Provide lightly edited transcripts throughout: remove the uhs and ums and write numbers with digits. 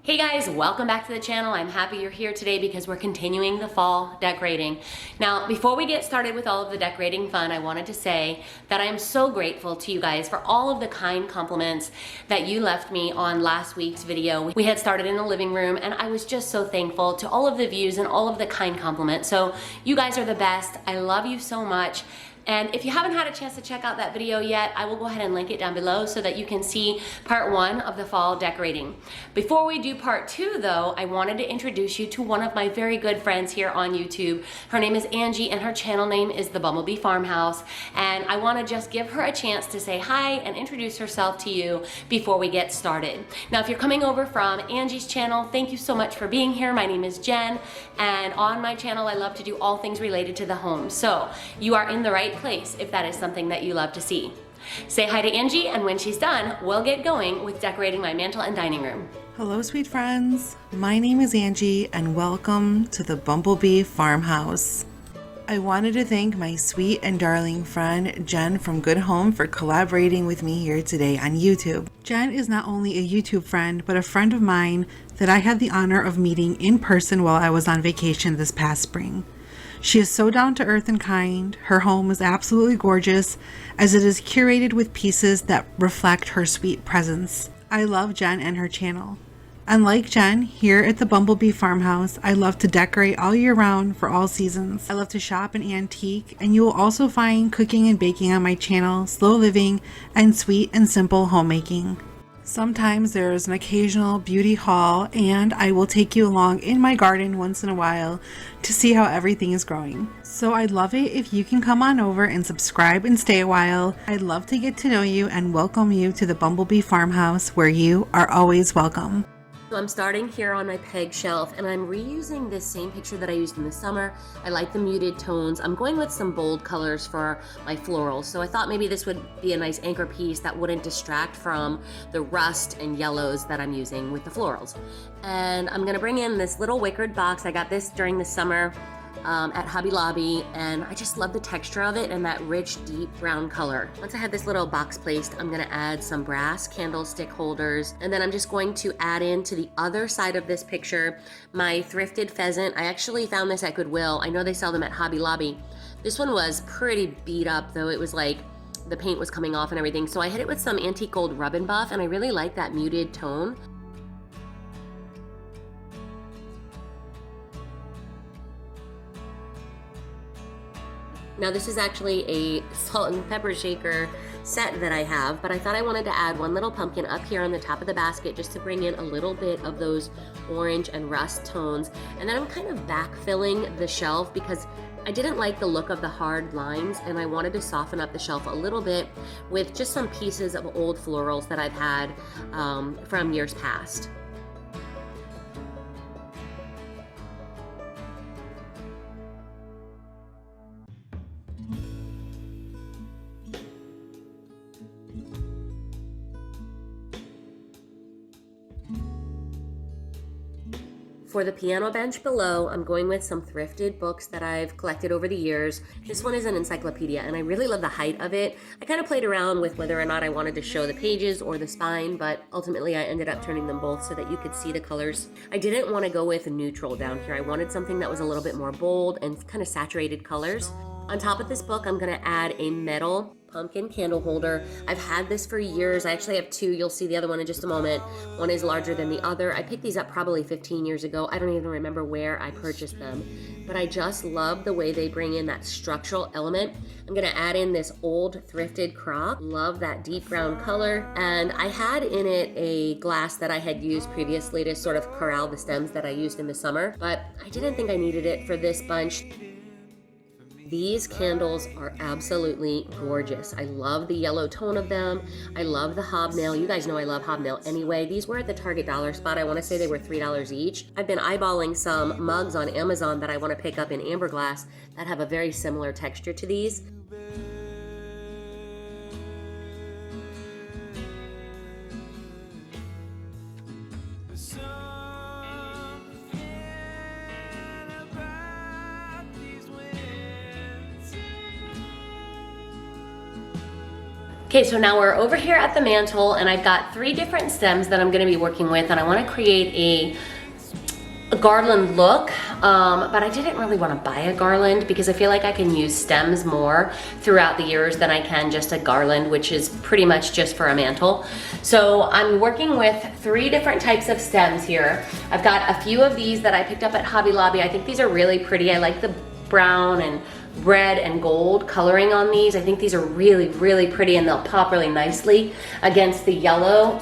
Hey guys, welcome back to the channel. I'm happy you're here today because we're continuing the fall decorating. Now, before we get started with all of the decorating fun, I wanted to say that I am so grateful to you guys for all of the kind compliments that you left me on last week's video. We had started in the living room and I was just so thankful to all of the views and all of the kind compliments. So you guys are the best. I love you so much. And if you haven't had a chance to check out that video yet, I will go ahead and link it down below so that you can see part 1 of the fall decorating. Before we do part 2 though, I wanted to introduce you to one of my very good friends here on YouTube. Her name is Angie and her channel name is The Bumblebee Farmhouse. And I want to just give her a chance to say hi and introduce herself to you before we get started. Now, if you're coming over from Angie's channel, thank you so much for being here. My name is Jen, and on my channel, I love to do all things related to the home. So you are in the right place if that is something that you love to see. Say hi to Angie, and when she's done, we'll get going with decorating my mantle and dining room. Hello, sweet friends. My name is Angie, and welcome to the Bumblebee Farmhouse. I wanted to thank my sweet and darling friend Jen from Good Home for collaborating with me here today on YouTube. Jen is not only a YouTube friend, but a friend of mine that I had the honor of meeting in person while I was on vacation this past spring. She is so down to earth and kind. Her home is absolutely gorgeous as it is curated with pieces that reflect her sweet presence. I love Jen and her channel. Unlike Jen, here at the Bumblebee Farmhouse, I love to decorate all year round for all seasons. I love to shop and antique, and you will also find cooking and baking on my channel, slow living, and sweet and simple homemaking. Sometimes there's an occasional beauty haul, and I will take you along in my garden once in a while to see how everything is growing. So I'd love it if you can come on over and subscribe and stay a while. I'd love to get to know you and welcome you to the Bumblebee Farmhouse, where you are always welcome. So I'm starting here on my peg shelf, and I'm reusing this same picture that I used in the summer. I like the muted tones. I'm going with some bold colors for my florals. So I thought maybe this would be a nice anchor piece that wouldn't distract from the rust and yellows that I'm using with the florals. And I'm gonna bring in this little wickered box. I got this during the summer at Hobby Lobby, and I just love the texture of it and that rich deep brown color. Once I have this little box placed, I'm gonna add some brass candlestick holders, and then I'm just going to add in to the other side of this picture my thrifted pheasant. I actually found this at Goodwill. I know they sell them at Hobby Lobby. This one was pretty beat up though. It was like the paint was coming off and everything, so I hit it with some antique gold rub and buff, and I really like that muted tone. Now this is actually a salt and pepper shaker set that I have, but I thought I wanted to add one little pumpkin up here on the top of the basket just to bring in a little bit of those orange and rust tones. And then I'm kind of backfilling the shelf because I didn't like the look of the hard lines, and I wanted to soften up the shelf a little bit with just some pieces of old florals that I've had from years past. For the piano bench below, I'm going with some thrifted books that I've collected over the years. This one is an encyclopedia, and I really love the height of it. I kind of played around with whether or not I wanted to show the pages or the spine, but ultimately I ended up turning them both so that you could see the colors. I didn't want to go with neutral down here. I wanted something that was a little bit more bold and kind of saturated colors. On top of this book, I'm going to add a metal pumpkin candle holder. I've had this for years. I actually have two. You'll see the other one in just a moment. One is larger than the other. I picked these up probably 15 years ago. I don't even remember where I purchased them, but I just love the way they bring in that structural element. I'm gonna add in this old thrifted crock. Love that deep brown color. And I had in it a glass that I had used previously to sort of corral the stems that I used in the summer, but I didn't think I needed it for this bunch. These candles are absolutely gorgeous. I love the yellow tone of them. I love the hobnail. You guys know I love hobnail anyway. These were at the Target dollar spot. I want to say they were $3 each. I've been eyeballing some mugs on Amazon that I want to pick up in amber glass that have a very similar texture to these. Okay, so now we're over here at the mantle and I've got 3 different stems that I'm gonna be working with, and I wanna create a garland look, but I didn't really wanna buy a garland because I feel like I can use stems more throughout the years than I can just a garland, which is pretty much just for a mantle. So I'm working with 3 different types of stems here. I've got a few of these that I picked up at Hobby Lobby. I think these are really pretty. I like the brown and red and gold coloring on these. I think these are really, really pretty, and they'll pop really nicely against the yellow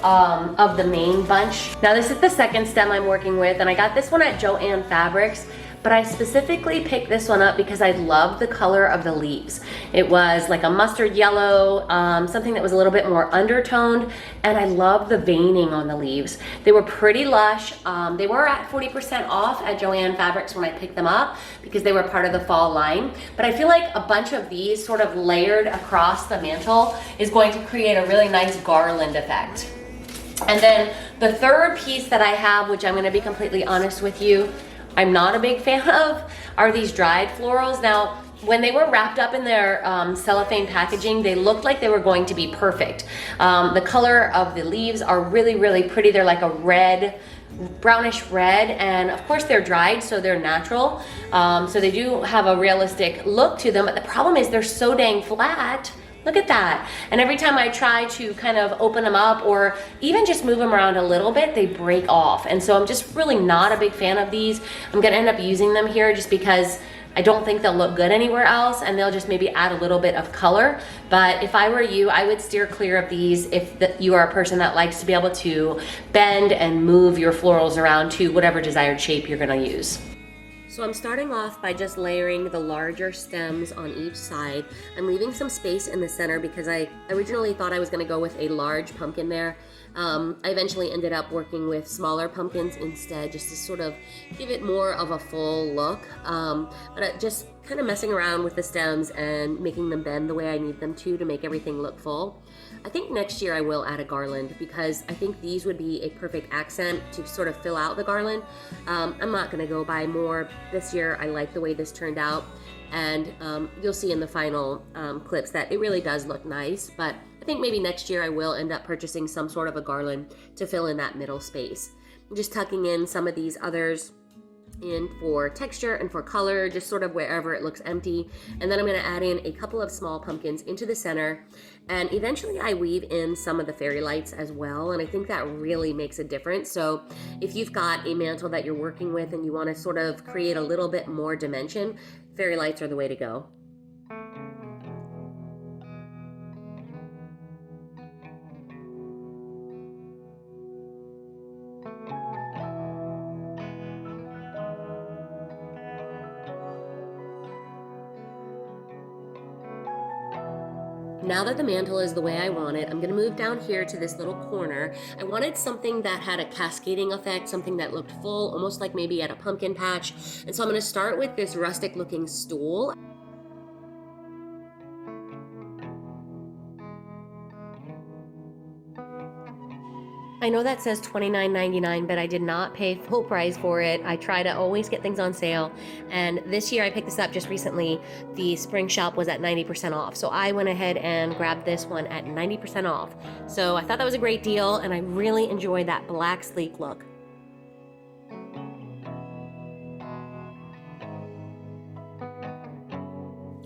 of the main bunch. Now this is the second stem I'm working with, and I got this one at Joann Fabrics, but I specifically picked this one up because I love the color of the leaves. It was like a mustard yellow, something that was a little bit more undertoned, and I love the veining on the leaves. They were pretty lush. They were at 40% off at Joann Fabrics when I picked them up because they were part of the fall line. But I feel like a bunch of these sort of layered across the mantle is going to create a really nice garland effect. And then the third piece that I have, which I'm gonna be completely honest with you, I'm not a big fan of, are these dried florals. Now, when they were wrapped up in their cellophane packaging, they looked like they were going to be perfect. The color of the leaves are really, really pretty. They're like a red, brownish red, and of course they're dried, so they're natural. So they do have a realistic look to them, but the problem is they're so dang flat. Look at that. And every time I try to kind of open them up or even just move them around a little bit, they break off. And so I'm just really not a big fan of these. I'm gonna end up using them here just because I don't think they'll look good anywhere else, and they'll just maybe add a little bit of color. But if I were you, I would steer clear of these if you are a person that likes to be able to bend and move your florals around to whatever desired shape you're gonna use. So I'm starting off by just layering the larger stems on each side. I'm leaving some space in the center because I originally thought I was going to go with a large pumpkin there. I eventually ended up working with smaller pumpkins instead, just to sort of give it more of a full look. But just kind of messing around with the stems and making them bend the way I need them to make everything look full. I think next year I will add a garland because I think these would be a perfect accent to sort of fill out the garland. I'm not gonna go buy more this year. I like the way this turned out, and you'll see in the final clips that it really does look nice, but I think maybe next year I will end up purchasing some sort of a garland to fill in that middle space. I'm just tucking in some of these others in for texture and for color, just sort of wherever it looks empty. And then I'm going to add in a couple of small pumpkins into the center, and eventually I weave in some of the fairy lights as well, and I think that really makes a difference. So if you've got a mantle that you're working with and you want to sort of create a little bit more dimension, fairy lights are the way to go. Now that the mantle is the way I want it, I'm gonna move down here to this little corner. I wanted something that had a cascading effect, something that looked full, almost like maybe at a pumpkin patch. And so I'm gonna start with this rustic looking stool. I know that says $29.99, but I did not pay full price for it. I try to always get things on sale, and this year I picked this up just recently. The spring shop was at 90% off, so I went ahead and grabbed this one at 90% off. So I thought that was a great deal, and I really enjoyed that black sleek look.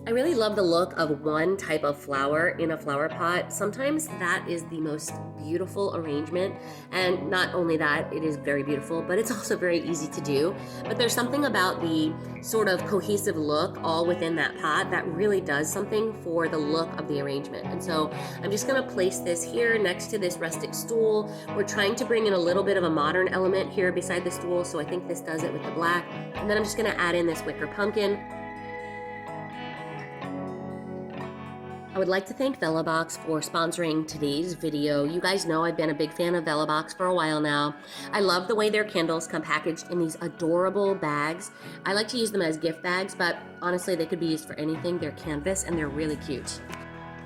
I really love the look of one type of flower in a flower pot. Sometimes that is the most beautiful arrangement, and not only that, it is very beautiful, but it's also very easy to do. But there's something about the sort of cohesive look all within that pot that really does something for the look of the arrangement. And so I'm just gonna place this here next to this rustic stool. We're trying to bring in a little bit of a modern element here beside the stool, so I think this does it with the black. And then I'm just gonna add in this wicker pumpkin. I would like to thank VELLABOX for sponsoring today's video. You guys know I've been a big fan of VELLABOX for a while now. I love the way their candles come packaged in these adorable bags. I like to use them as gift bags, but honestly, they could be used for anything. They're canvas and they're really cute.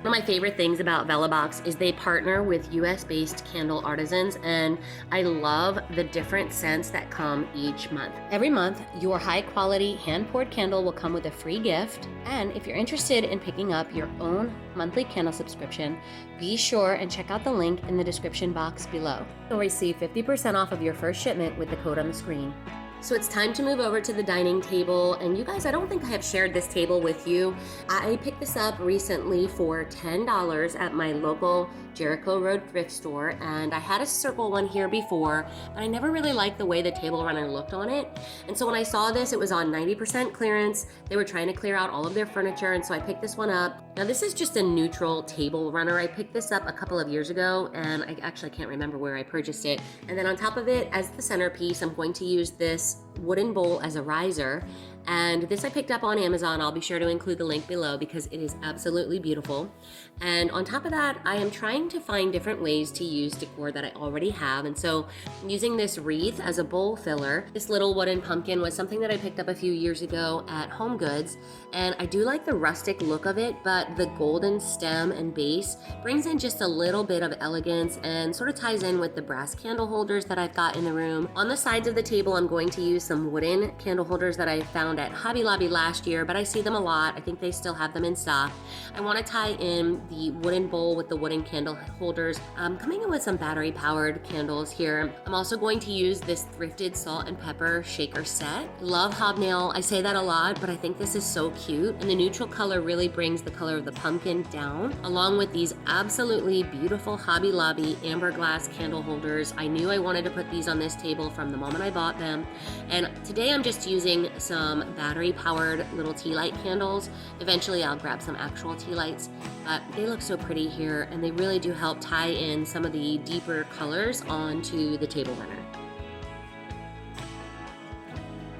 One of my favorite things about VELLABOX is they partner with US-based candle artisans, and I love the different scents that come each month. Every month, your high-quality hand-poured candle will come with a free gift, and if you're interested in picking up your own monthly candle subscription, be sure and check out the link in the description box below. You'll receive 50% off of your first shipment with the code on the screen. So it's time to move over to the dining table, and you guys, I don't think I have shared this table with you. I picked this up recently for $10 at my local Jericho Road thrift store, and I had a circle one here before, but I never really liked the way the table runner looked on it. And so when I saw this, it was on 90% clearance. They were trying to clear out all of their furniture, and so I picked this one up. Now this is just a neutral table runner. I picked this up a couple of years ago, and I actually can't remember where I purchased it. And then on top of it, as the centerpiece, I'm going to use this wooden bowl as a riser. And this I picked up on Amazon. I'll be sure to include the link below because it is absolutely beautiful. And on top of that, I am trying to find different ways to use decor that I already have. And so I'm using this wreath as a bowl filler. This little wooden pumpkin was something that I picked up a few years ago at Home Goods. And I do like the rustic look of it, but the golden stem and base brings in just a little bit of elegance and sort of ties in with the brass candle holders that I've got in the room. On the sides of the table, I'm going to use some wooden candle holders that I found at Hobby Lobby last year, but I see them a lot. I think they still have them in stock. I want to tie in the wooden bowl with the wooden candle holders. I'm coming in with some battery powered candles here. I'm also going to use this thrifted salt and pepper shaker set. Love hobnail. I say that a lot, but I think this is so cute, and the neutral color really brings the color of the pumpkin down, along with these absolutely beautiful Hobby Lobby amber glass candle holders. I knew I wanted to put these on this table from the moment I bought them, and today I'm just using some battery powered little tea light candles. Eventually I'll grab some actual tea lights, but they look so pretty here, and they really do help tie in some of the deeper colors onto the table runner.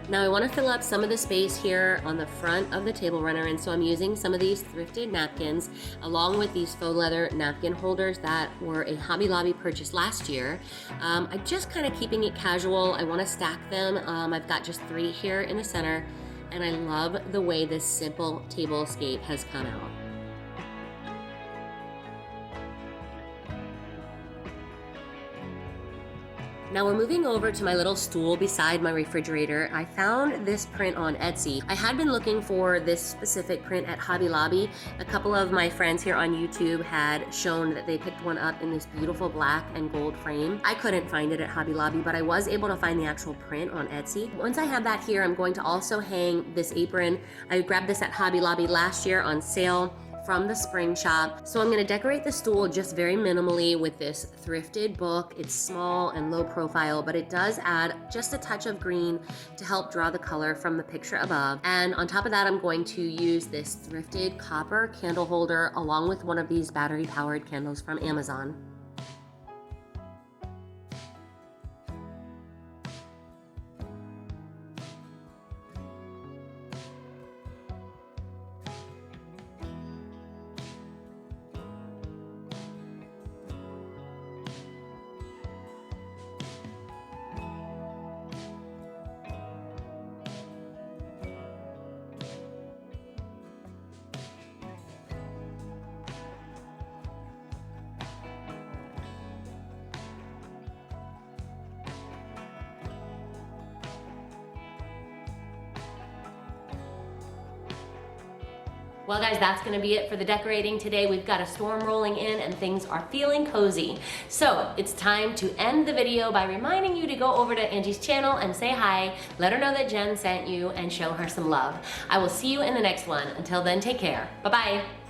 Now I want to fill up some of the space here on the front of the table runner, and so I'm using some of these thrifted napkins along with these faux leather napkin holders that were a Hobby Lobby purchase last year. I'm just kind of keeping it casual. I want to stack them. I've got just 3 here in the center, and I love the way this simple tablescape has come out. Now we're moving over to my little stool beside my refrigerator. I found this print on Etsy. I had been looking for this specific print at Hobby Lobby. A couple of my friends here on YouTube had shown that they picked one up in this beautiful black and gold frame. I couldn't find it at Hobby Lobby, but I was able to find the actual print on Etsy. Once I have that here, I'm going to also hang this apron. I grabbed this at Hobby Lobby last year on sale from the spring shop. So I'm going to decorate the stool just very minimally with this thrifted book. It's small and low profile, but it does add just a touch of green to help draw the color from the picture above. And on top of that, I'm going to use this thrifted copper candle holder along with one of these battery powered candles from Amazon. Well guys, that's gonna be it for the decorating today. We've got a storm rolling in and things are feeling cozy. So it's time to end the video by reminding you to go over to Angie's channel and say hi, let her know that Jen sent you, and show her some love. I will see you in the next one. Until then, take care. Bye-bye.